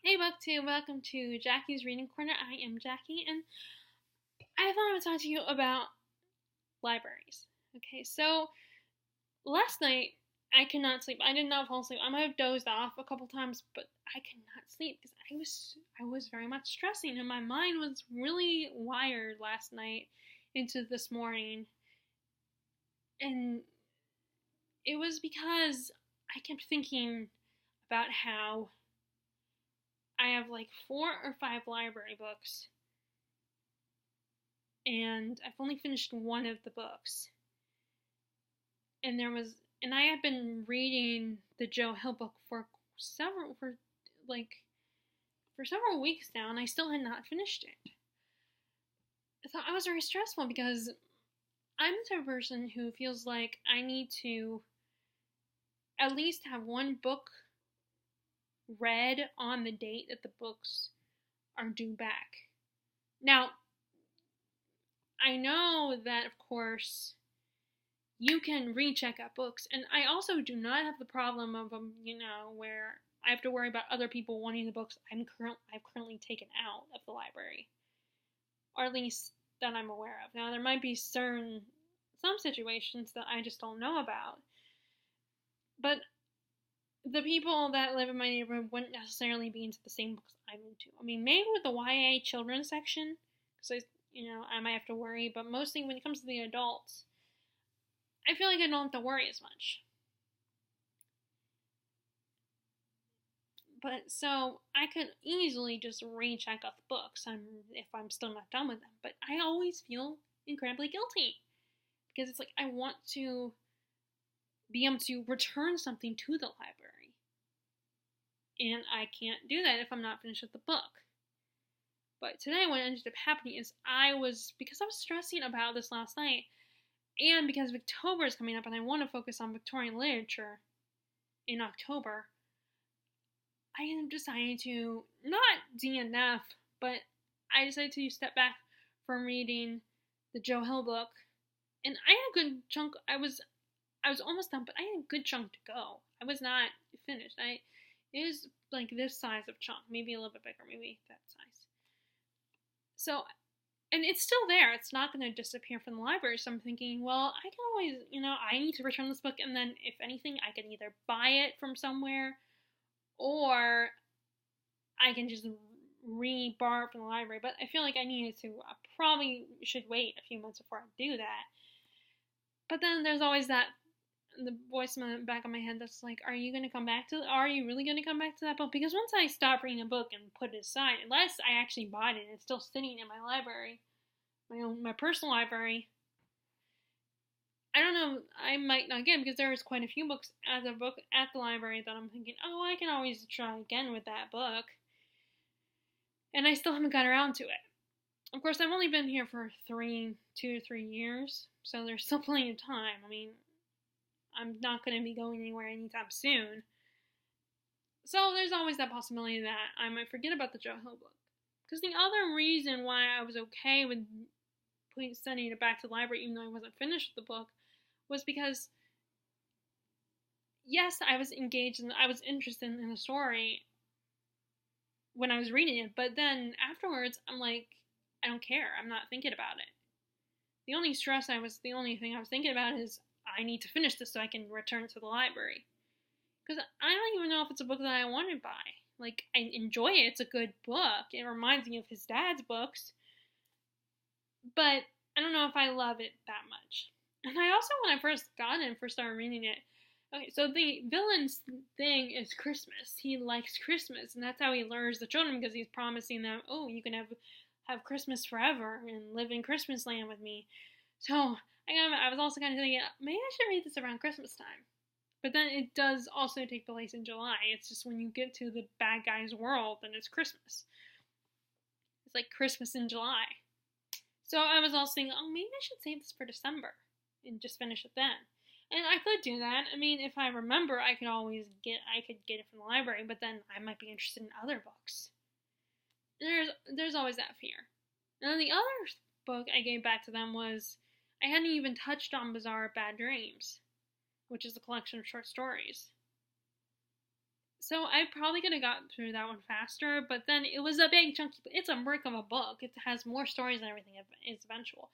Hey BookTube, welcome to Jackie's Reading Corner. I am Jackie, and I thought I would talk to you about libraries. Okay, so last night I could not sleep. I did not fall asleep. I might have dozed off a couple times, but I could not sleep because I was very much stressing, and my mind was really wired last night into this morning, and it was because I kept thinking about how I have like 4 or 5 library books, and I've only finished one of the books. And I had been reading the Joe Hill book like for several weeks now, and I still had not finished it. So I was very stressful because I'm the type of person who feels like I need to at least have one book read on the date that the books are due back. Now, I know that, of course, you can recheck out books, and I also do not have the problem of where I have to worry about other people wanting the books I've currently taken out of the library, or at least that I'm aware of. Now, there might be some situations that I just don't know about, but the people that live in my neighborhood wouldn't necessarily be into the same books I'm into. I mean, maybe with the YA children's section, because I might have to worry, but mostly when it comes to the adults, I feel like I don't have to worry as much. But so I could easily just recheck out the books if I'm still not done with them. But I always feel incredibly guilty because it's like I want to be able to return something to the library, and I can't do that if I'm not finished with the book. But today, what ended up happening is because I was stressing about this last night, and because October is coming up and I want to focus on Victorian literature in October, I ended up deciding to not DNF, but I decided to step back from reading the Joe Hill book, and I had a good chunk. I was almost done, but I had a good chunk to go. I was not finished. It was like this size of chunk, maybe a little bit bigger, maybe that size. So, and it's still there. It's not going to disappear from the library. So I'm thinking, well, I can always, I need to return this book, and then if anything, I can either buy it from somewhere, or I can just borrow it from the library. But I feel like I probably should wait a few months before I do that. But then there's always the voice in the back of my head that's like, are you really going to come back to that book? Because once I stop reading a book and put it aside, unless I actually bought it and it's still sitting in my library, my personal library, I don't know, I might not get it because there's quite a few books at the library that I'm thinking, oh, I can always try again with that book. And I still haven't got around to it. Of course, I've only been here for 2 to 3 years, so there's still plenty of time. I mean, I'm not going to be going anywhere anytime soon. So there's always that possibility that I might forget about the Joe Hill book. Because the other reason why I was okay with sending it back to the library even though I wasn't finished with the book was because, yes, I was interested in the story when I was reading it, but then afterwards, I'm like, I don't care. I'm not thinking about it. The only thing I was thinking about is I need to finish this so I can return to the library. Because I don't even know if it's a book that I want to buy. Like, I enjoy it. It's a good book. It reminds me of his dad's books. But I don't know if I love it that much. And I also, when I first started reading it, okay, so the villain's thing is Christmas. He likes Christmas, and that's how he lures the children, because he's promising them, oh, you can have Christmas forever and live in Christmas land with me. So I was also kind of thinking, maybe I should read this around Christmas time. But then it does also take place in July. It's just when you get to the bad guy's world, then it's Christmas. It's like Christmas in July. So I was also thinking, oh, maybe I should save this for December and just finish it then. And I could do that. I mean, if I remember, I could get it from the library, but then I might be interested in other books. There's always that fear. Now, the other book I gave back to them was, I hadn't even touched on Bizarre Bad Dreams, which is a collection of short stories. So I probably could have gotten through that one faster, but then it was a big chunky. It's a brick of a book. It has more stories and everything. It's eventual,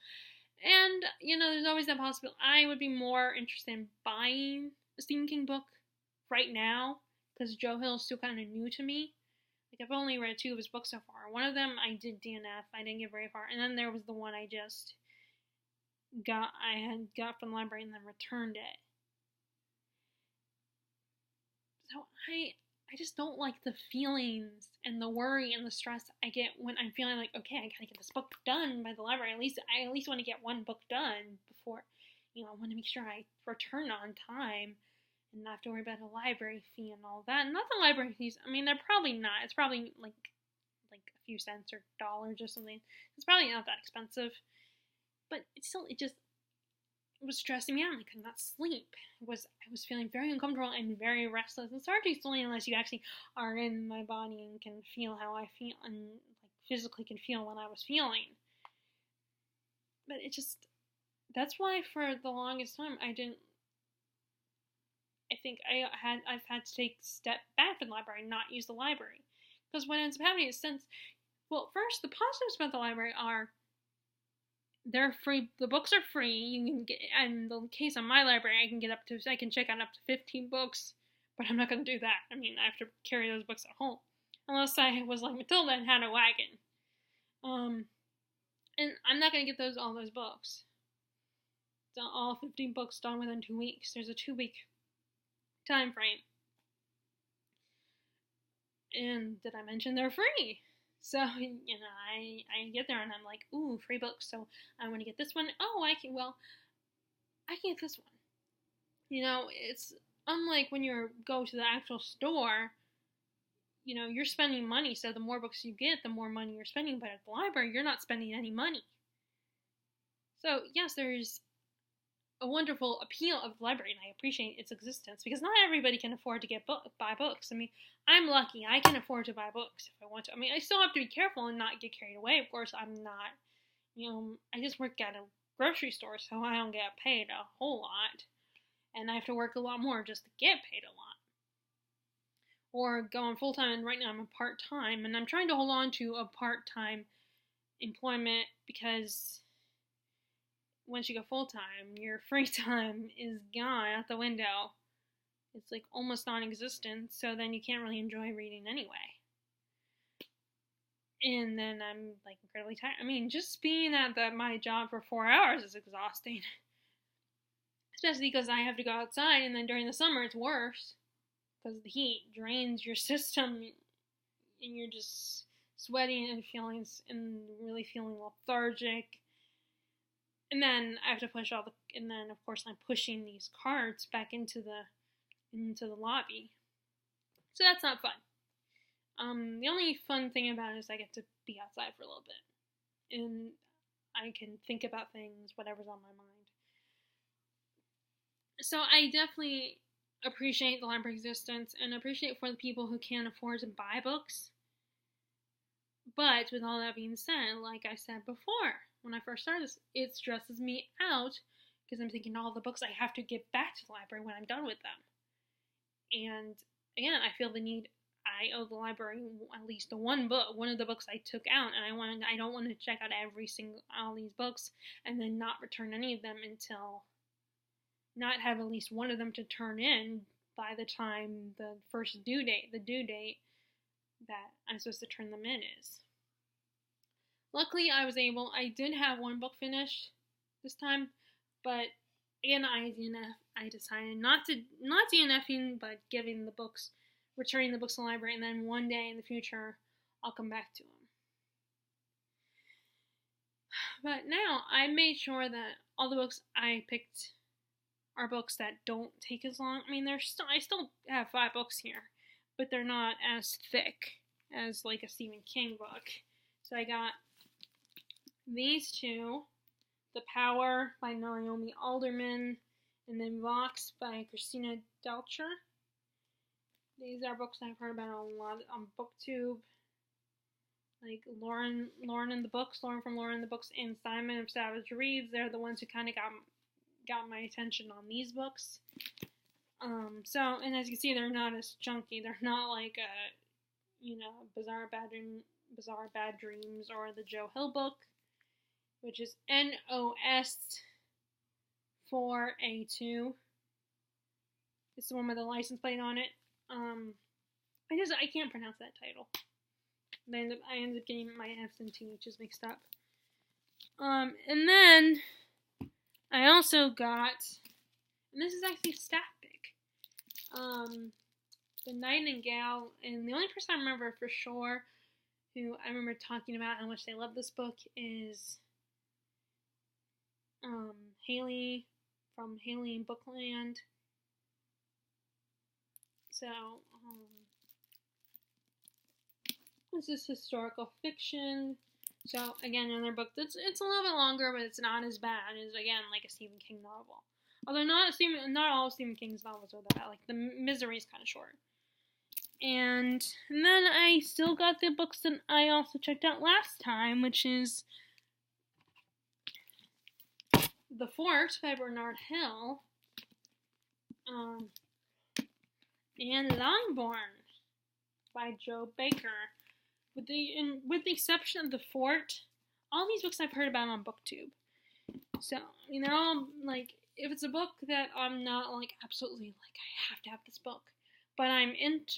and there's always that possibility. I would be more interested in buying a Stephen King book right now because Joe Hill is still kind of new to me. Like I've only read 2 of his books so far. One of them I did DNF. I didn't get very far, and then there was the one I just got from the library and then returned it. So I just don't like the feelings and the worry and the stress I get when I'm feeling like, okay, I gotta get this book done by the library. I at least want to get one book done before, I want to make sure I return on time and not have to worry about a library fee and all that. Not the library fees. I mean, they're probably not. It's probably like a few cents or dollars or something. It's probably not that expensive, but it just was stressing me out. I could not sleep. I was feeling very uncomfortable and very restless. It's hard to explain unless you actually are in my body and can feel how I feel and like physically can feel what I was feeling. But that's why for the longest time I've had to take a step back from the library and not use the library. Because what ends up happening is first the positives about the library are they're free. The books are free. You can get, in the case of my library, I can check out up to 15 books, but I'm not going to do that. I mean, I have to carry those books at home, unless I was like Matilda and had a wagon. And I'm not going to get all those books. All 15 books done within 2 weeks. There's a 2-week time frame. And did I mention they're free? So, I get there and I'm like, ooh, free books. So I want to get this one. Oh, I can get this one. It's unlike when you go to the actual store, you're spending money. So the more books you get, the more money you're spending. But at the library, you're not spending any money. So, yes, there's a wonderful appeal of the library, and I appreciate its existence because not everybody can afford to buy books. I mean, I'm lucky; I can afford to buy books if I want to. I mean, I still have to be careful and not get carried away. Of course, I'm not. I just work at a grocery store, so I don't get paid a whole lot, and I have to work a lot more just to get paid a lot. Or going full time, and right now I'm a part time, and I'm trying to hold on to a part time employment because once you go full time, your free time is gone out the window. It's like almost non-existent, so then you can't really enjoy reading anyway. And then I'm like incredibly tired. I mean, just being at my job for 4 hours is exhausting. Especially because I have to go outside, and then during the summer it's worse because the heat drains your system, and you're just sweating and really feeling lethargic. And then I have to push and then of course I'm pushing these carts back into the lobby. So that's not fun. The only fun thing about it is I get to be outside for a little bit. And I can think about things, whatever's on my mind. So I definitely appreciate the library existence and appreciate for the people who can't afford to buy books. But with all that being said, like I said before, when I first started this, it stresses me out because I'm thinking all the books I have to get back to the library when I'm done with them. And again, I feel the need. I owe the library at least one of the books I took out, and I don't want to check out all these books and then not return any of them until not have at least one of them to turn in by the time the due date that I'm supposed to turn them in is. Luckily, I did have one book finished this time, but again, I decided not DNFing, but returning the books to the library, and then one day in the future, I'll come back to them. But now, I made sure that all the books I picked are books that don't take as long. I mean, I still have 5 books here, but they're not as thick as like a Stephen King book. So I got these 2, The Power by Naomi Alderman, and then Vox by Christina Delcher. These are books I've heard about a lot on BookTube. Like Lauren from Lauren the Books, and Simon of Savage Reads. They're the ones who kind of got my attention on these books. So, and as you can see, they're not as chunky. They're not like Bizarre Bad Dreams or the Joe Hill book, which is NOS4A2. It's the one with the license plate on it. I can't pronounce that title. I end up getting my F's and T's mixed up. And then I also got, and this is actually a staff pick, The Nightingale, and the only person I remember for sure who I remember talking about how much they love this book is Haley from Haley and Bookland. So, this is historical fiction. So, again, another book it's a little bit longer, but it's not as bad as, again, like a Stephen King novel. Although not all Stephen King's novels are that. Like, The Misery is kind of short. And then I still got the books that I also checked out last time, which is The Fort by Bernard Hill, and Longbourn by Joe Baker. With the exception of The Fort, all these books I've heard about on BookTube. So, they're all, like, if it's a book that I'm not, like, absolutely, like, I have to have this book, but I'm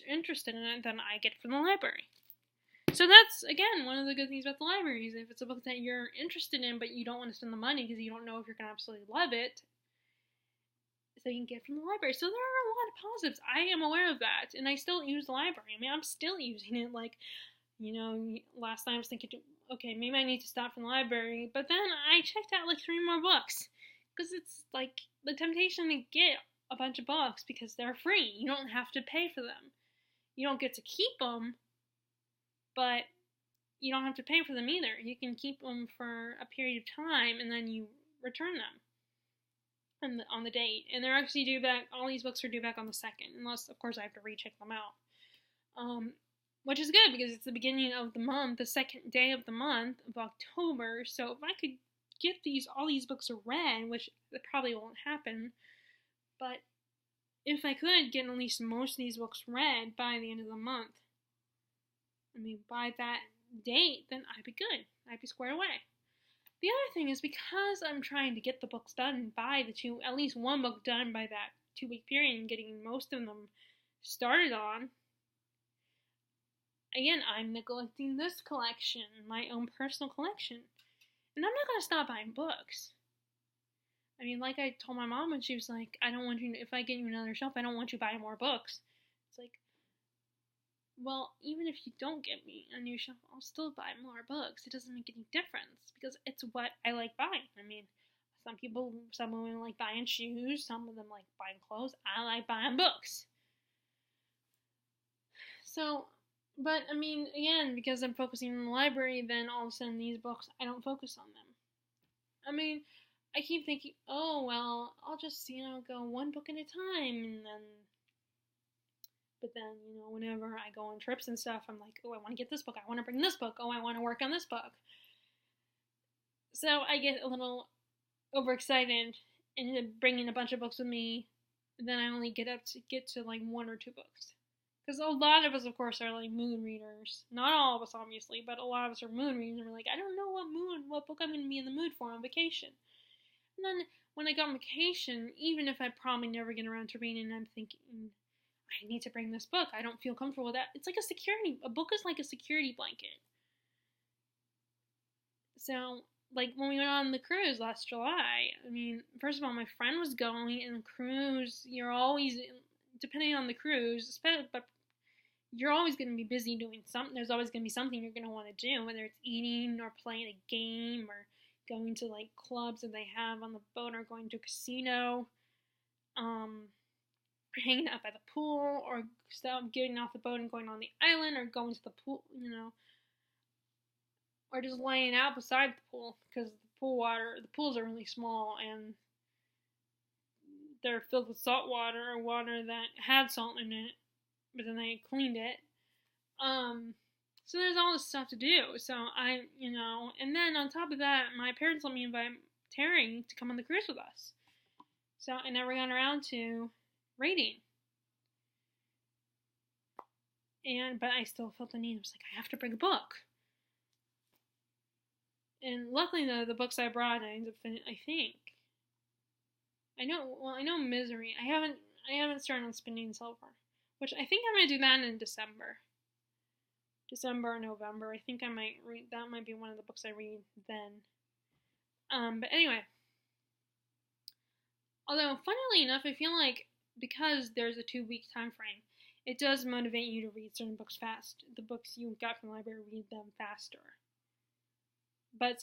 interested in it, then I get it from the library. So that's, again, one of the good things about the library is if it's a book that you're interested in, but you don't want to spend the money because you don't know if you're going to absolutely love it, so you can get it from the library. So there are a lot of positives. I am aware of that, and I still use the library. I'm still using it, like, last time I was thinking, okay, maybe I need to stop from the library, but then I checked out like 3 more books, because it's like the temptation to get a bunch of books because they're free. You don't have to pay for them. You don't get to keep them, but you don't have to pay for them either. You can keep them for a period of time, and then you return them on the date. And they're actually due back, all these books are due back on the 2nd, unless, of course, I have to recheck them out. Which is good because it's the beginning of the month, the 2nd day of the month of October. So if I could get all these books read, which it probably won't happen, but if I could get at least most of these books read by the end of the month, by that date, then I'd be good. I'd be squared away. The other thing is because I'm trying to get the books done by at least one book done by that 2-week period and getting most of them started on, again, I'm neglecting this collection, my own personal collection. And I'm not going to stop buying books. Like I told my mom when she was like, I don't want you, if I get you another shelf, I don't want you buying more books. It's like, well, even if you don't get me a new shelf, I'll still buy more books. It doesn't make any difference because it's what I like buying. Some women like buying shoes, some of them like buying clothes. I like buying books. So, but again, because I'm focusing on the library, then all of a sudden these books, I don't focus on them. I keep thinking, oh, well, I'll just, go one book at a time, but then, whenever I go on trips and stuff, I'm like, oh, I want to get this book, I want to bring this book, oh, I want to work on this book. So I get a little overexcited and bringing a bunch of books with me, and then I only get to like 1 or 2 books. Because a lot of us, of course, are like mood readers. Not all of us, obviously, but a lot of us are mood readers, and we're like, I don't know what book I'm going to be in the mood for on vacation. And then when I go on vacation, even if I probably never get around to reading, I'm thinking, I need to bring this book. I don't feel comfortable with that. It's like a book is like a security blanket. So, like when we went on the cruise last July, first of all, my friend was going, and the cruise, you're always, depending on the cruise, but you're always going to be busy doing something. There's always going to be something you're going to want to do, whether it's eating or playing a game or going to like clubs that they have on the boat or going to a casino, hanging out by the pool or getting off the boat and going on the island or going to the pool, or just laying out beside the pool because the pools are really small and they're filled with salt water or water that had salt in it, but then they cleaned it. So there's all this stuff to do. So and then on top of that, my parents let me invite Terry to come on the cruise with us. So I never got around to reading. But I still felt the need. I was like, I have to bring a book. And luckily, though, the books I brought, I ended up finishing. I know Misery. I haven't started on Spinning Silver, which I think I'm gonna do that in December or November. I think I might read. That might be one of the books I read then. But anyway. Although, funnily enough, I feel like because there's a 2-week time frame, it does motivate you to read certain books fast. The books you got from the library, read them faster. But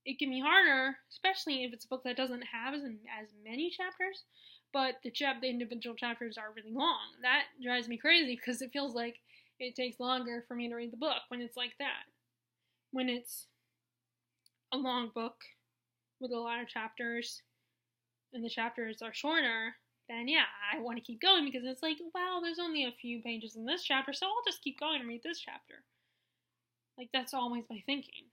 it can be harder, especially if it's a book that doesn't have as many chapters, but the individual chapters are really long. That drives me crazy because it feels like it takes longer for me to read the book when it's like that. When it's a long book with a lot of chapters, and the chapters are shorter, then yeah, I want to keep going because it's like, wow, there's only a few pages in this chapter, so I'll just keep going and read this chapter. Like, that's always my thinking.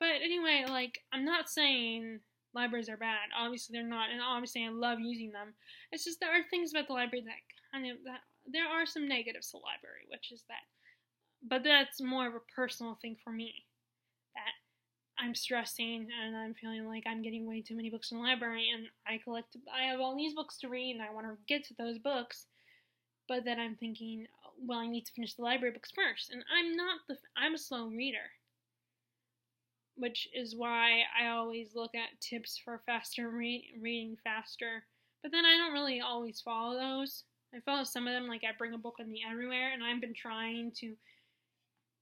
But anyway, like, I'm not saying libraries are bad. Obviously, they're not, and obviously, I love using them. It's just there are things about the library that there are some negatives to the library, which is that. But that's more of a personal thing for me. That I'm stressing and I'm feeling like I'm getting way too many books in the library, and I have all these books to read and I want to get to those books, but then I'm thinking, well, I need to finish the library books first, and I'm a slow reader, which is why I always look at tips for faster reading faster, but then I don't really always follow those. I follow some of them, like I bring a book with me everywhere, and I've been trying to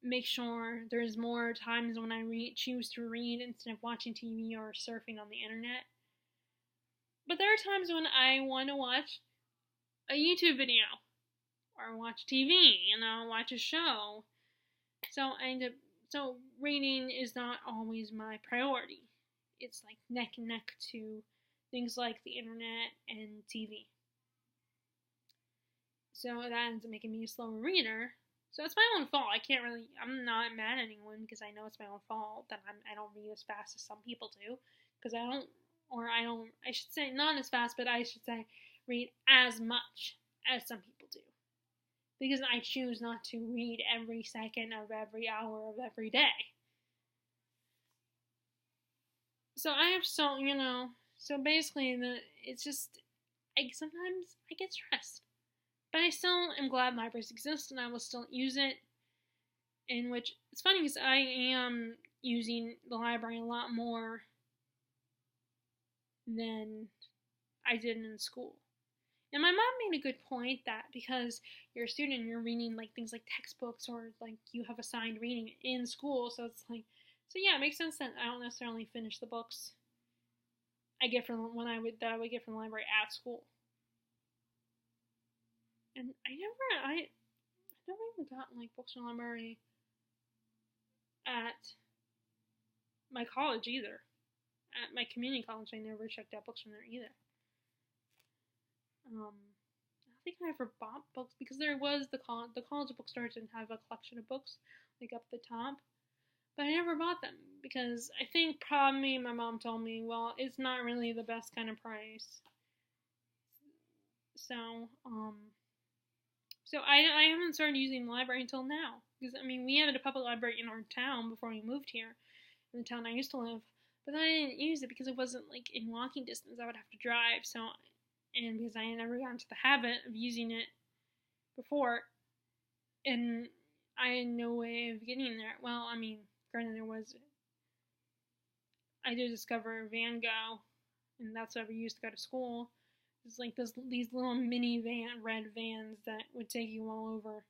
make sure there's more times when I choose to read instead of watching TV or surfing on the internet. But there are times when I want to watch a YouTube video or watch TV, watch a show. So reading is not always my priority. It's like neck and neck to things like the internet and TV. So that ends up making me a slower reader. So it's my own fault. I'm not mad at anyone because I know it's my own fault that I don't read as fast as some people do. Because I should say not as fast, but I should say read as much as some people do. Because I choose not to read every second of every hour of every day. So basically it's just, sometimes I get stressed. But I still am glad libraries exist, and I will still use it. In which, it's funny because I am using the library a lot more than I did in school. And my mom made a good point that because you're a student and you're reading like things like textbooks or like you have assigned reading in school, so yeah, it makes sense that I don't necessarily finish the books I would get from the library at school. And I never even got like books from the library at my college either. At my community college, I never checked out books from there either. I don't think I ever bought books because there was the college bookstore didn't have a collection of books like up the top, but I never bought them because I think probably my mom told me, well, it's not really the best kind of price. So I haven't started using the library until now. Because, we had a public library in our town before we moved here, in the town I used to live. But I didn't use it because it wasn't, like, in walking distance. I would have to drive, and because I had never gotten to the habit of using it before, and I had no way of getting there. Well, granted I did discover Van Gogh, and that's what we used to go to school. It's like these little mini red vans that would take you all over.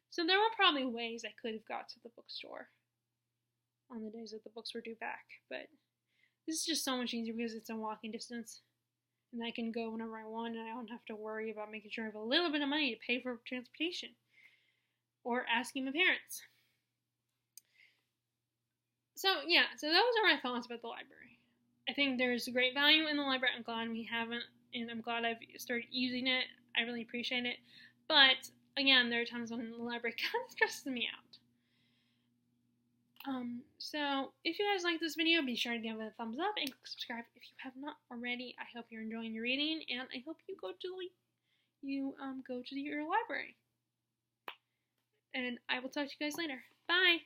So there were probably ways I could have got to the bookstore on the days that the books were due back. But this is just so much easier because it's in walking distance. And I can go whenever I want, and I don't have to worry about making sure I have a little bit of money to pay for transportation. Or asking my parents. So those are my thoughts about the library. I think there's great value in the library. I'm glad I've started using it. I really appreciate it. But, again, there are times when the library kind of stresses me So if you guys like this video, be sure to give it a thumbs up and subscribe if you have not already. I hope you're enjoying your reading, and I hope you go to your library. And I will talk to you guys later. Bye!